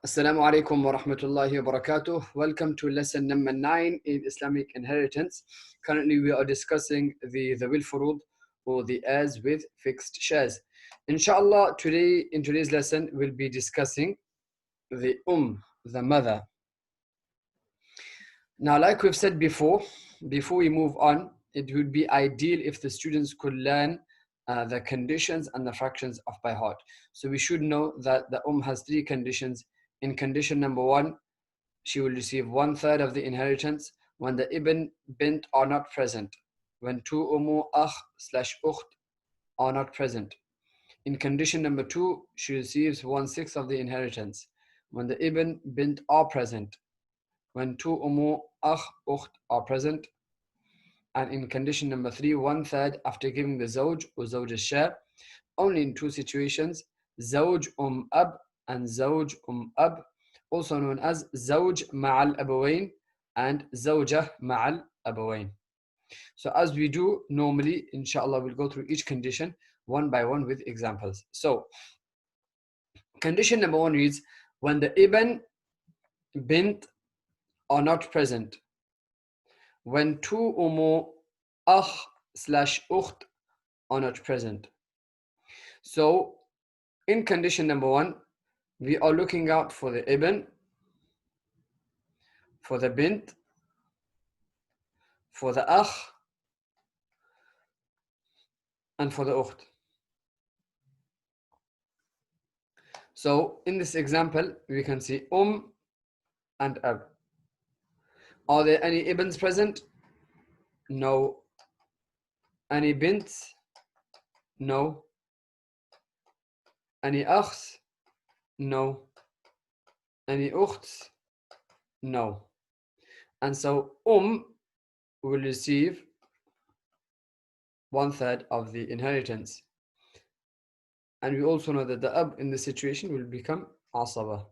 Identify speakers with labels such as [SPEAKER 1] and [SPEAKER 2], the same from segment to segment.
[SPEAKER 1] Assalamu alaikum wa rahmatullahi wa barakatuh. Welcome to lesson number 9 in Islamic Inheritance. Currently we are discussing the الفروض or the heirs with fixed shares. Inshallah, in today's lesson we'll be discussing the the mother. Now, like we've said before we move on, it would be ideal if the students could learn the conditions and the fractions off by heart. So we should know that the has 3 conditions. In condition number 1, she will receive 1/3 of the inheritance when the ibn bint are not present, when 2 akh/ukht are not present. In condition number 2, she receives 1/6 of the inheritance when the ibn bint are present, when 2 akh/ukht are present. And in condition number 3, 1/3 after giving the zawj or zawj's share, only in 2 situations: zawj ab and zawj ab, also known as zawj ma'al abawain and zawjah ma'al abawain. So as we do normally, inshallah, we'll go through each condition one by one with examples. So condition number 1 reads, when the ibn bint are not present, when 2 or more akh/ukht are not present. So in condition number 1, we are looking out for the ibn, for the bint, for the akh, and for the ukht. So in this example, we can see and ab. Are there any ibns present? No. Any bints? No. Any akhs? No. Any ukhts? No. And so will receive 1/3 of the inheritance. And we also know that the ab in this situation will become asaba.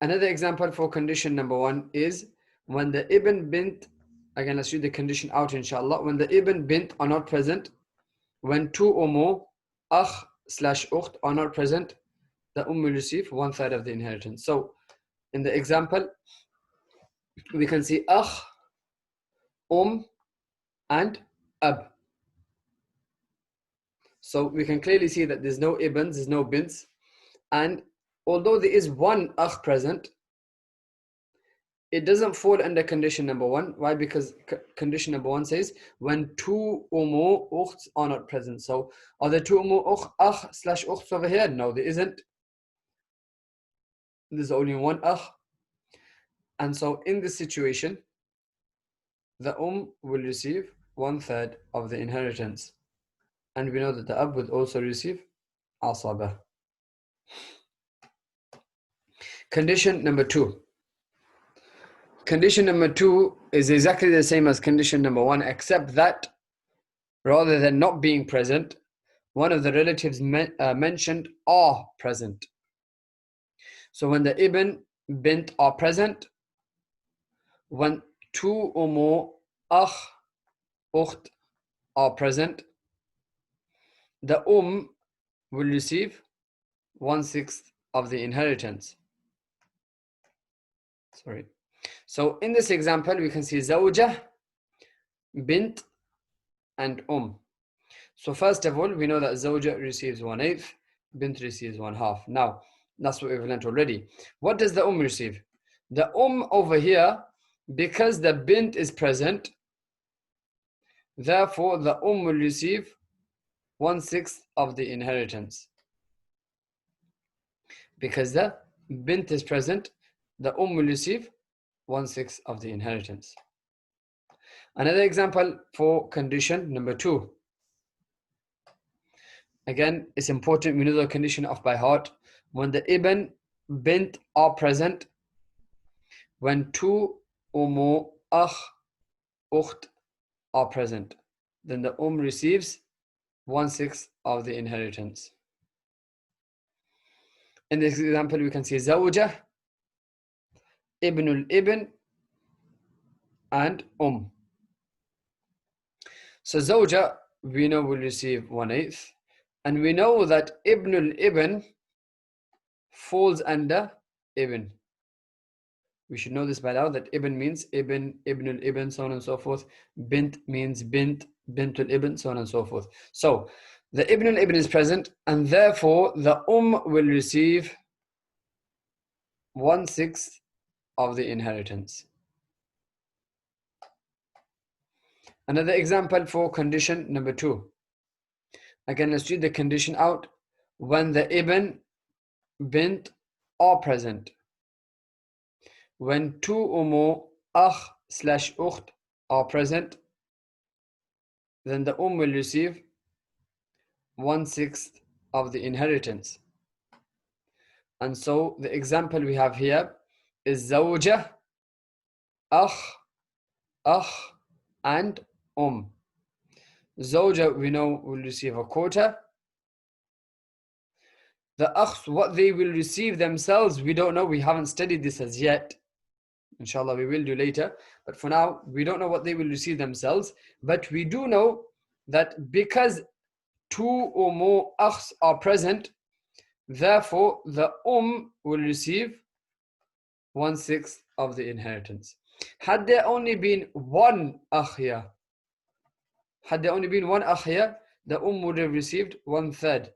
[SPEAKER 1] Another example for condition number 1 is when the ibn bint, again let's read the condition out inshallah, when the ibn bint are not present, when 2 or more akh/ukht are not present, the will receive 1/3 of the inheritance. So in the example, we can see akh, and ab. So we can clearly see that there's no ibns, there's no bints, and although there is one akh present, it doesn't fall under condition number 1. Why? Because condition number 1 says when 2 or more ukhts are not present. So are there 2 or more akh/ukhts over here? No, there isn't. There's only one akh. And so in this situation, the will receive 1/3 of the inheritance. And we know that the ab will also receive asaba. Condition number 2. Condition number 2 is exactly the same as condition number 1, except that rather than not being present, one of the relatives mentioned are present. So when the ibn bint are present, when 2 or more akh/ukht are present, the will receive 1/6 of the inheritance. So in this example, we can see zawjah, bint, and So first of all, we know that zawjah receives 1/8, bint receives 1/2. Now, that's what we've learned already. What does the receive? The over here, because the bint is present, therefore the will receive 1/6 of the inheritance. Because the bint is present, the will receive 1/6 of the inheritance. Another example for condition number 2. Again, it's important we know the condition off by heart. When the ibn bint are present, when 2 or more akh/ukht are present, then the receives 1/6 of the inheritance. In this example, we can see zawjah, ibnul ibn, and So zawjah, we know, will receive 1/8, And we know that Ibn al-Ibn falls under Ibn. We should know this by now, that Ibn means Ibn, Ibn al-Ibn, so on and so forth. Bint means Bint, Bint al-Ibn, so on and so forth. So the Ibn al-Ibn is present, and therefore the will receive 1/6 of the inheritance. Another example for condition number 2. Again, let's read the condition out. When the Ibn, Bint are present. When 2 or more Akh/Ukht are present, then the will receive 1/6 of the inheritance. And so the example we have here is Zawja, Akh, and Zawja, we know, will receive a quarter. The Akhs, what they will receive themselves, we don't know. We haven't studied this as yet. Inshallah, we will do later. But for now, we don't know what they will receive themselves. But we do know that because 2 or more Akhs are present, therefore the will receive 1/6 of the inheritance. Had there only been one Akh here, the would have received 1/3.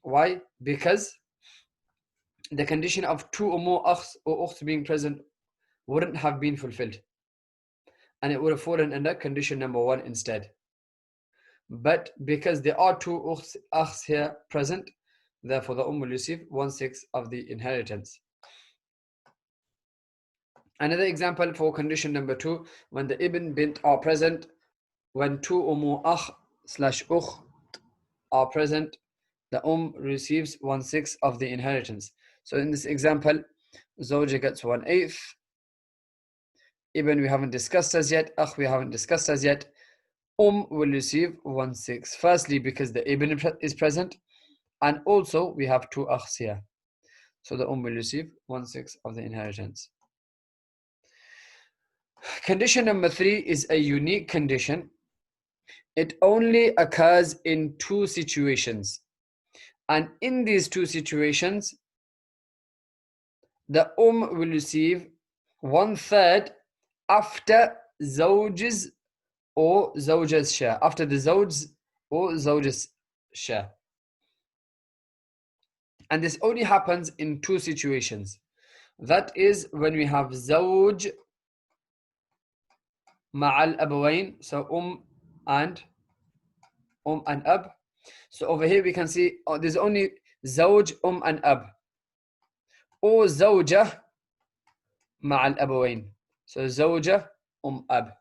[SPEAKER 1] Why? Because the condition of 2 or more Akhs or Ukhts being present wouldn't have been fulfilled, and it would have fallen under condition number 1 instead. But because there are 2 Akhs here present, therefore the will receive 1/6 of the inheritance. Another example for condition number 2, when the Ibn, Bint are present, when 2 or more Akh/Ukht are present, the receives 1/6 of the inheritance. So in this example, Zawja gets 1/8. Ibn we haven't discussed as yet, Akh we haven't discussed as yet. Will receive 1/6. Firstly, because the Ibn is present, and also we have 2 Akhs here. So the will receive 1/6 of the inheritance. Condition number 3 is a unique condition. It only occurs in 2 situations. And in these 2 situations, the will receive 1/3 after Zawj's or Zawja's share. After the Zawj's or Zawja's share. And this only happens in 2 situations. That is when we have Zawj Ma'al Abawain, so and Ab. So over here we can see there's only Zawj, and Ab. Or Zawja Ma'al Abawain. So Zawja, Ab.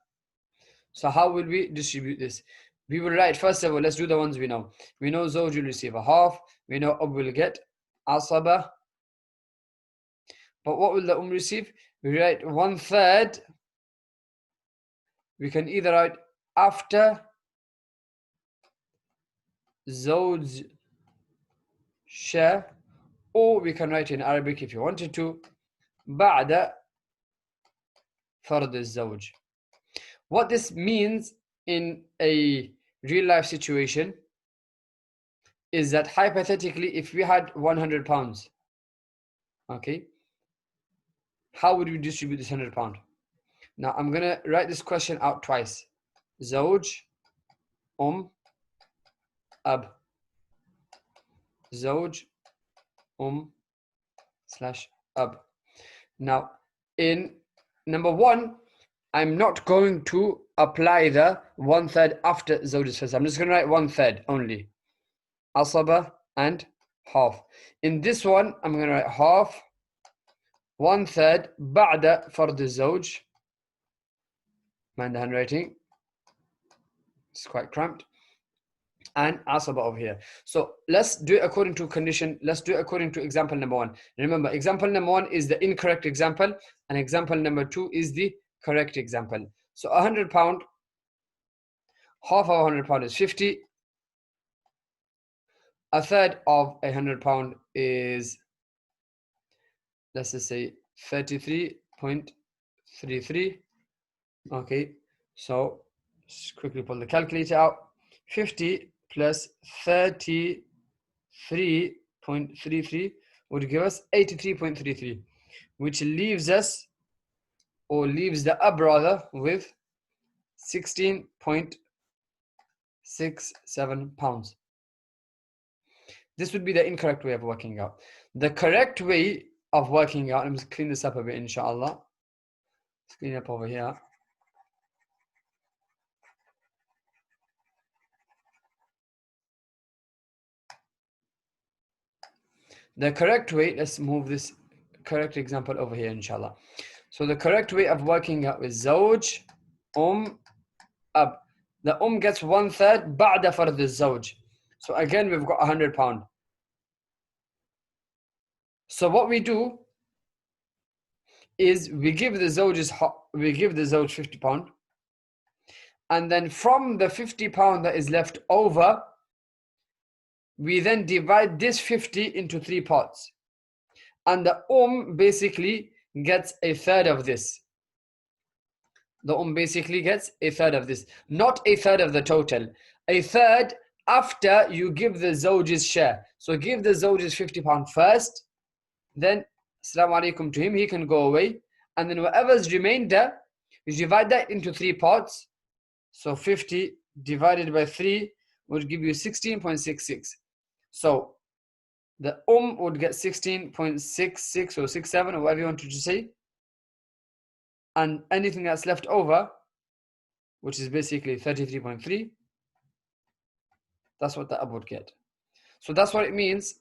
[SPEAKER 1] So how will we distribute this? We will write, first of all, let's do the ones we know. We know Zawj will receive a half. We know Ab will get Asaba. But what will the receive? We write 1/3. We can either write after Zawj's share, or we can write in Arabic if you wanted to, بعد فرض الزوج. What this means in a real life situation is that hypothetically, if we had 100 pounds, okay, how would we distribute this 100 pound? Now I'm gonna write this question out twice. Zawj, Ab. Zawj, /Ab. Now, in number 1, I'm not going to apply the 1/3 after Zawj's first. I'm just going to write 1/3 only. Asaba and half. In this one, I'm going to write half, 1/3 بعد فرض الزوج. Mind the handwriting? It's quite cramped. And Asaba over here. So let's do it according to condition. Let's do it according to example number 1. Remember, example number 1 is the incorrect example, and example number 2 is the correct example. So 100 pound, half of 100 pound is 50. A third of 100 pound is, let's just say 33.33. Okay, so just quickly pull the calculator out. 50 plus 33.33 would give us 83.33, which leaves us, or leaves the ab rather, with 16.67 pounds. This would be the incorrect way of working out. The correct way of working out, let me clean this up a bit, inshallah. Let's clean up over here. The correct way, let's move this correct example over here, inshallah. So the correct way of working out is Zawj, Ab. The gets 1/3 بعد فرض الزوج. So again, we've got £100. So what we do is we give the Zawj £50, and then from the £50 that is left over, we then divide this 50 into 3 parts, and the basically gets 1/3 of this. The basically gets 1/3 of this, not 1/3 of the total. 1/3 after you give the Zawj's share. So give the Zawj's £50 first, then Assalamu alaikum to him, he can go away, and then whatever's remainder, you divide that into 3 parts. So 50 divided by 3 would give you 16.66. So the would get 16.66 or 67 or whatever you wanted to say, and anything that's left over, which is basically 33.3, that's what the ab would get. So that's what it means,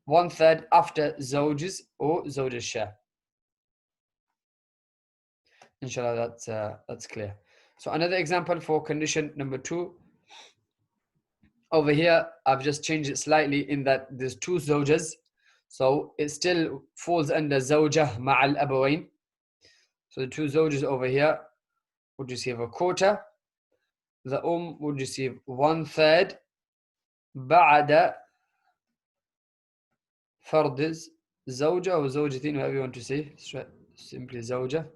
[SPEAKER 1] 1/3 after Zawj's or Zawj's share. Inshallah, that's clear. So another example for condition number 2. Over here, I've just changed it slightly in that there's 2 Zawjas. So it still falls under Zawjah ma'al abawain. So the 2 Zawjas over here would receive 1/4. The would receive 1/3 بعد فرض زوجة or زوجتين, whatever you want to say, simply زوجة.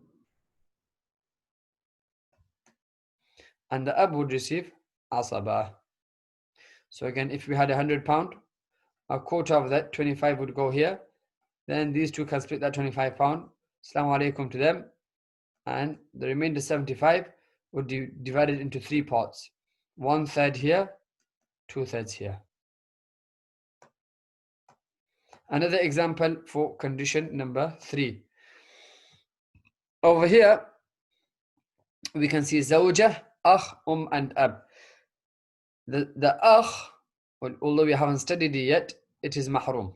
[SPEAKER 1] And the ab would receive asaba. So again, if we had £100, 1/4 of that, 25 would go here. Then these two can split that £25. Assalamu alaikum to them. And the remainder 75 would be divided into 3 parts. 1/3 here, 2/3 here. Another example for condition number 3. Over here, we can see Zawjah, Akh, and Ab. The Akh, although we haven't studied it yet, it is mahrum.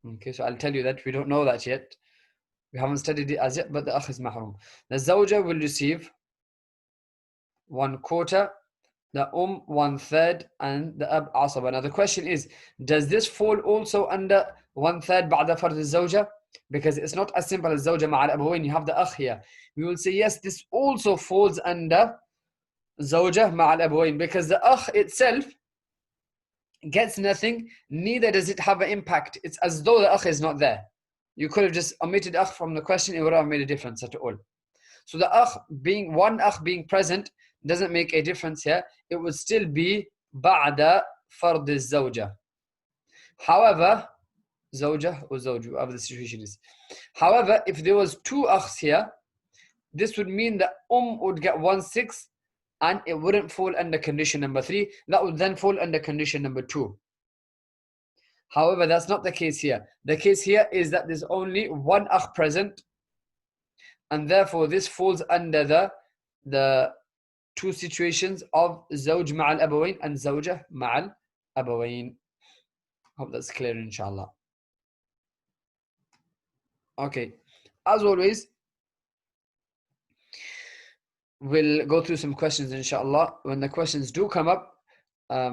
[SPEAKER 1] Okay, so I'll tell you that we don't know that yet. We haven't studied it as yet, but the Akh is mahrum. The Zawjah will receive 1/4, the 1/3, and the Ab asaba. Now the question is, does this fall also under 1/3 بعد فرض الزوجة? Because it's not as simple as Zawjah مع الأبوين. You have the Akh here. We will say yes, this also falls under Zawjah مع الأبوين, because the Akh itself gets nothing, neither does it have an impact. It's as though the Akh is not there. You could have just omitted Akh from the question, it would have made a difference at all. So the Akh being, one Akh being present doesn't make a difference here. It would still be بعد فرض الزوجة. However, Zawjah or Zawj, whatever the situation is. However, if there was 2 Akhs here, this would mean that would get 1/6, and it wouldn't fall under condition number 3. That would then fall under condition number 2. However, that's not the case here. The case here is that there's only 1 Akh present, and therefore this falls under the 2 situations of Zawj ma'al abawain and Zawjah ma'al abawain. Hope that's clear, inshallah. Okay, as always, we'll go through some questions, inshallah. When the questions do come up,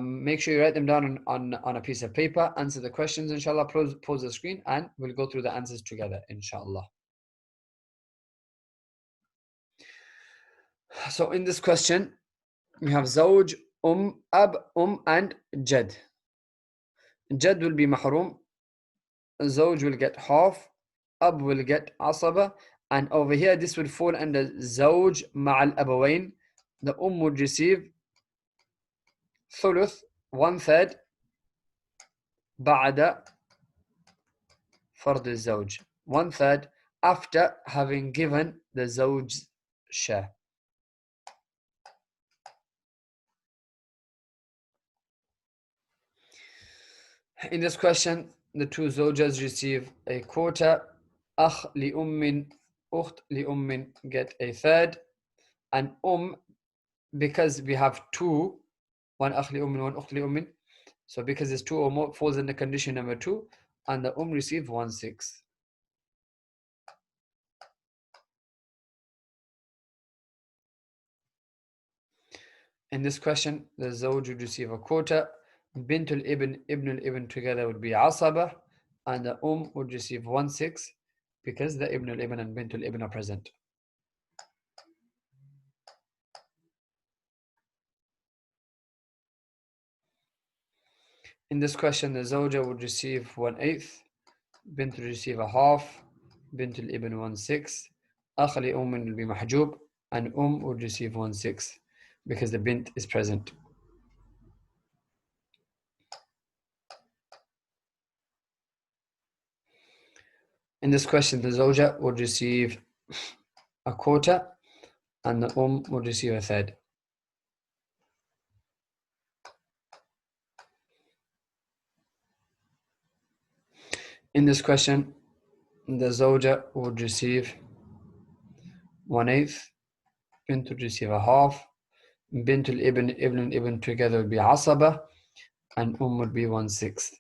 [SPEAKER 1] make sure you write them down on a piece of paper, answer the questions, inshallah, pause the screen, and we'll go through the answers together, inshallah. So in this question, we have Zawj, Ab, and Jad. Jad will be mahrum, Zawj will get half, Ab will get asaba, and over here this would fall under Zawj ma'al abawain. The would receive ثلث 1/3 بعد فرض الزوج 1/3 after having given the زوج's share. In this question, the two زوجas receive a quarter. أخ لأم أخت لأم get a third, and because we have two, one أخ لأم one أخت لأم, so because it's two or more falls in the condition number 2, and the receive 1/6. In this question, the زوج would receive a quarter. بنت الابن ابن الابن together would be عصبة, and the would receive 1/6 because the ibn al-ibn and bint al-ibn are present. In this question, the zawja would receive 1/8, bint would receive a half, bint al-ibn 1/6, akh li will be mahjub, and would receive 1/6 because the bint is present. In this question, the zawja would receive a quarter, and the would receive a third. In this question, the zawja would receive 1/8, bint would receive a half, bint al-ibn, ibn al-ibn together would be asaba, and would be 1/6.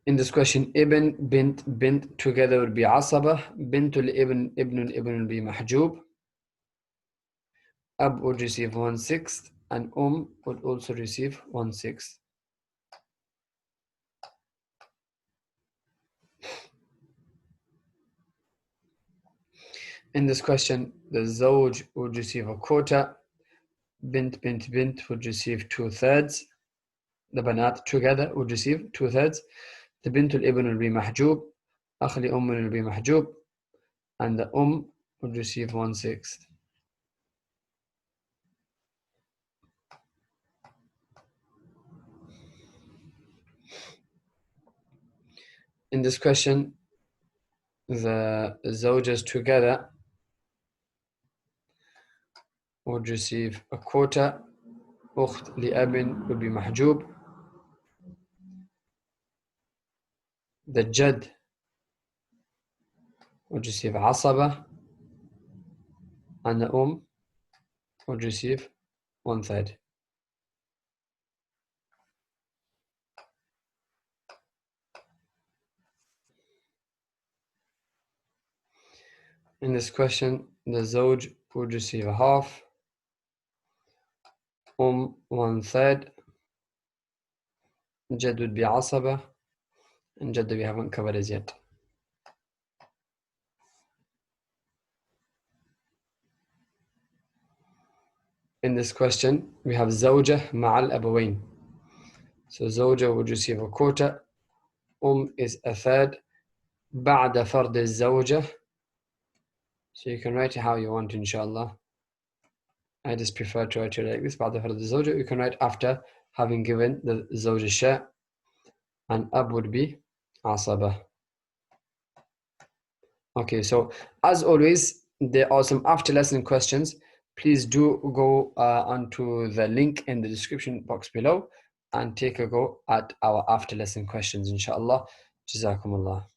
[SPEAKER 1] In this question, ibn, bint together would be asaba, bint al-ibn, ibn al-ibn would be mahjub, ab would receive 1/6, and would also receive 1/6. In this question, the zawj would receive a quarter, bint would receive 2/3, the banat together would receive 2/3, the bint al-ibn will be mahjub, akh li will be mahjub, and the would receive 1/6. In this question, the zawjas together would receive a quarter, أخت لأب would be mahjub, the jad would receive asaba, and the would receive 1/3. In this question, the zawj would receive a half, 1/3, jad would be asaba, and jad we haven't covered as yet. In this question, we have zawja ma'al abawain. So zawja would receive a quarter, is a third, بعد فرض الزوجة. So you can write it how you want, inshallah. I just prefer to write it like this. بعد فرض الزوجة, you can write after having given the zawja share, and ab would be asaba. Okay, so as always, there are some after lesson questions. Please do go onto the link in the description box below and take a go at our after lesson questions, inshallah. Jazakumullah.